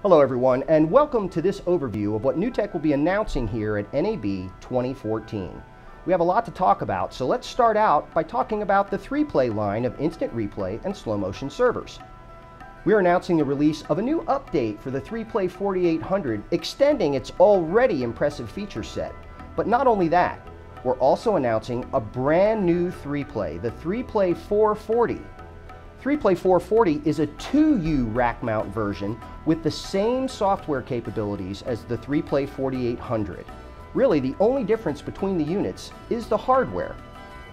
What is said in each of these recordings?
Hello everyone, and welcome to this overview of what NewTek will be announcing here at NAB 2014. We have a lot to talk about, so let's start out by talking about the 3-play line of instant replay and slow motion servers. We are announcing the release of a new update for the 3-play 4800, extending its already impressive feature set. But not only that, we're also announcing a brand new 3-play, the 3-play 440. 3-play 440 is a 2U rack mount version with the same software capabilities as the 3-play 4800. Really, the only difference between the units is the hardware.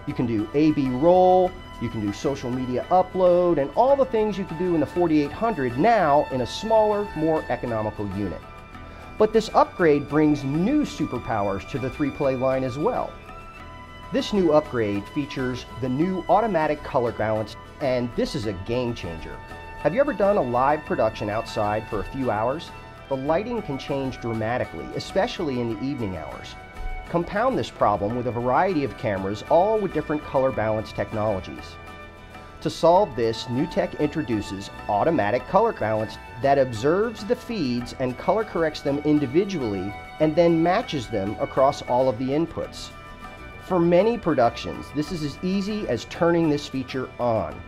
You can do A/B roll, you can do social media upload, and all the things you can do in the 4800 now in a smaller, more economical unit. But this upgrade brings new superpowers to the 3-play line as well. This new upgrade features the new automatic color balance, and this is a game changer. Have you ever done a live production outside for a few hours? The lighting can change dramatically, especially in the evening hours. Compound this problem with a variety of cameras, all with different color balance technologies. To solve this, NewTek introduces automatic color balance that observes the feeds and color corrects them individually and then matches them across all of the inputs. For many productions, this is as easy as turning this feature on.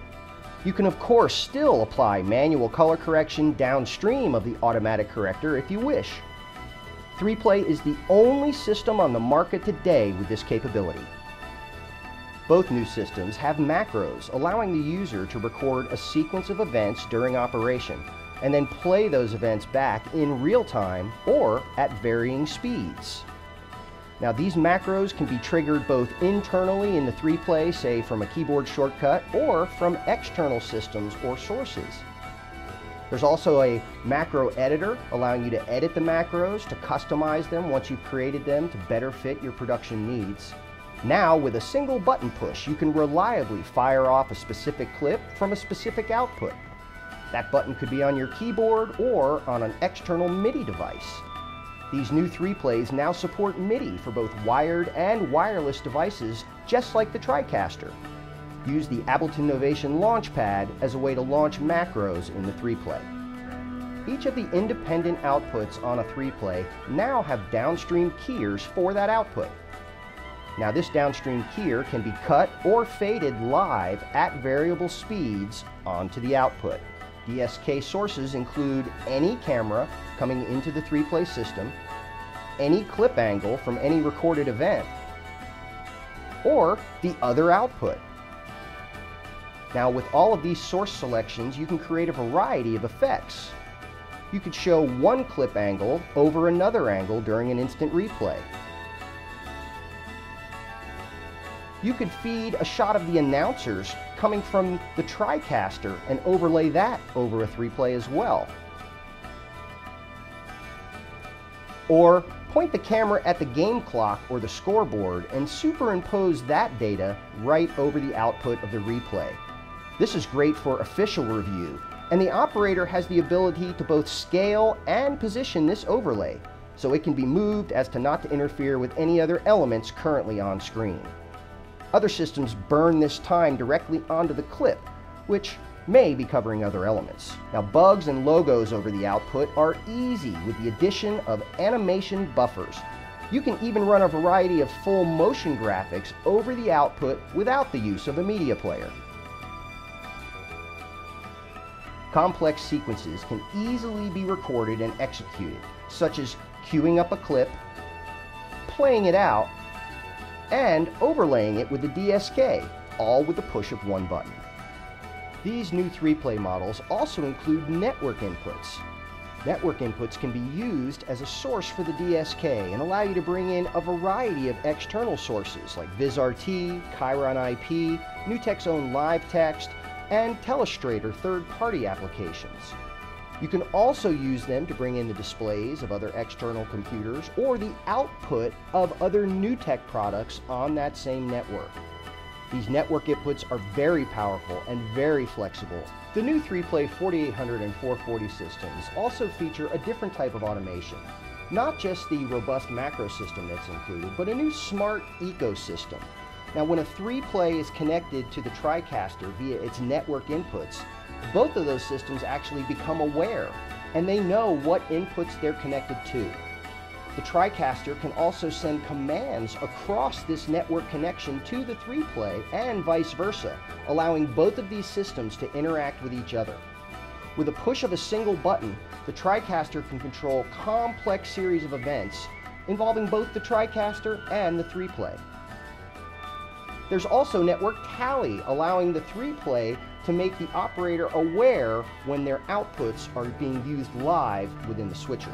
You can of course still apply manual color correction downstream of the automatic corrector if you wish. 3-play is the only system on the market today with this capability. Both new systems have macros allowing the user to record a sequence of events during operation and then play those events back in real time or at varying speeds. Now these macros can be triggered both internally in the 3-play, say from a keyboard shortcut, or from external systems or sources. There's also a macro editor allowing you to edit the macros, to customize them once you've created them to better fit your production needs. Now with a single button push, you can reliably fire off a specific clip from a specific output. That button could be on your keyboard or on an external MIDI device. These new 3-plays now support MIDI for both wired and wireless devices, just like the TriCaster. Use the Ableton Novation Launchpad as a way to launch macros in the 3-play. Each of the independent outputs on a 3-play now have downstream keyers for that output. Now this downstream keyer can be cut or faded live at variable speeds onto the output. DSK sources include any camera coming into the 3-play system, any clip angle from any recorded event, or the other output. Now with all of these source selections, you can create a variety of effects. You could show one clip angle over another angle during an instant replay. You could feed a shot of the announcers coming from the TriCaster and overlay that over a 3-play as well. Or point the camera at the game clock or the scoreboard and superimpose that data right over the output of the replay. This is great for official review, and the operator has the ability to both scale and position this overlay, so it can be moved as to not to interfere with any other elements currently on screen. Other systems burn this time directly onto the clip, which may be covering other elements. Now bugs and logos over the output are easy with the addition of animation buffers. You can even run a variety of full motion graphics over the output without the use of a media player. Complex sequences can easily be recorded and executed, such as queuing up a clip, playing it out, and overlaying it with the DSK, all with the push of one button. These new 3-play models also include network inputs. Network inputs can be used as a source for the DSK and allow you to bring in a variety of external sources like VizRT, Chiron IP, NewTek's own Live Text, and Telestrator third-party applications. You can also use them to bring in the displays of other external computers or the output of other NewTek products on that same network. These network inputs are very powerful and very flexible. The new 3-play 4800 and 440 systems also feature a different type of automation. Not just the robust macro system that's included, but a new smart ecosystem. Now when a 3-play is connected to the TriCaster via its network inputs, both of those systems actually become aware and they know what inputs they're connected to. The TriCaster can also send commands across this network connection to the 3-play and vice versa, allowing both of these systems to interact with each other. With a push of a single button, the TriCaster can control a complex series of events involving both the TriCaster and the 3-play. There's also network tally, allowing the 3-play to make the operator aware when their outputs are being used live within the switcher.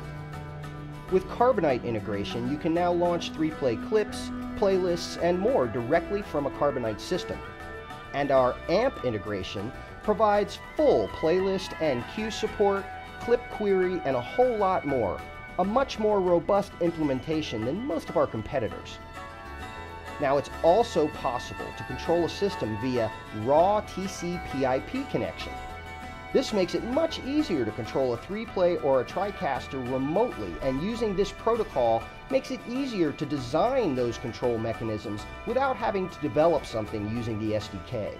With Carbonite integration, you can now launch 3-play clips, playlists, and more directly from a Carbonite system. And our AMP integration provides full playlist and queue support, clip query, and a whole lot more. A much more robust implementation than most of our competitors. Now, it's also possible to control a system via raw TCP/IP connection. This makes it much easier to control a 3-play or a TriCaster remotely, and using this protocol makes it easier to design those control mechanisms without having to develop something using the SDK.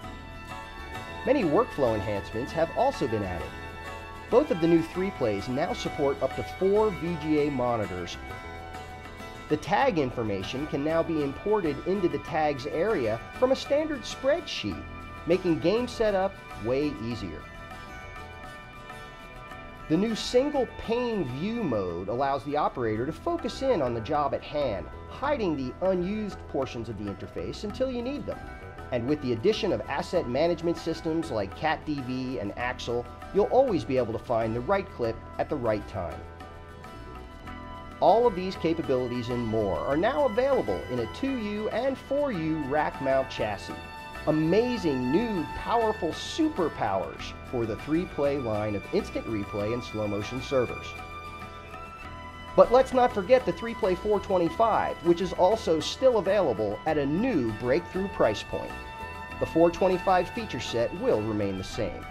Many workflow enhancements have also been added. Both of the new 3-plays now support up to 4 VGA monitors. The tag information can now be imported into the tags area from a standard spreadsheet, making game setup way easier. The new single pane view mode allows the operator to focus in on the job at hand, hiding the unused portions of the interface until you need them. And with the addition of asset management systems like CatDV and Axle, you'll always be able to find the right clip at the right time. All of these capabilities and more are now available in a 2U and 4U rack mount chassis. Amazing new powerful superpowers for the 3-play line of instant replay and slow motion servers. But let's not forget the 3-play 425, which is also still available at a new breakthrough price point. The 425 feature set will remain the same.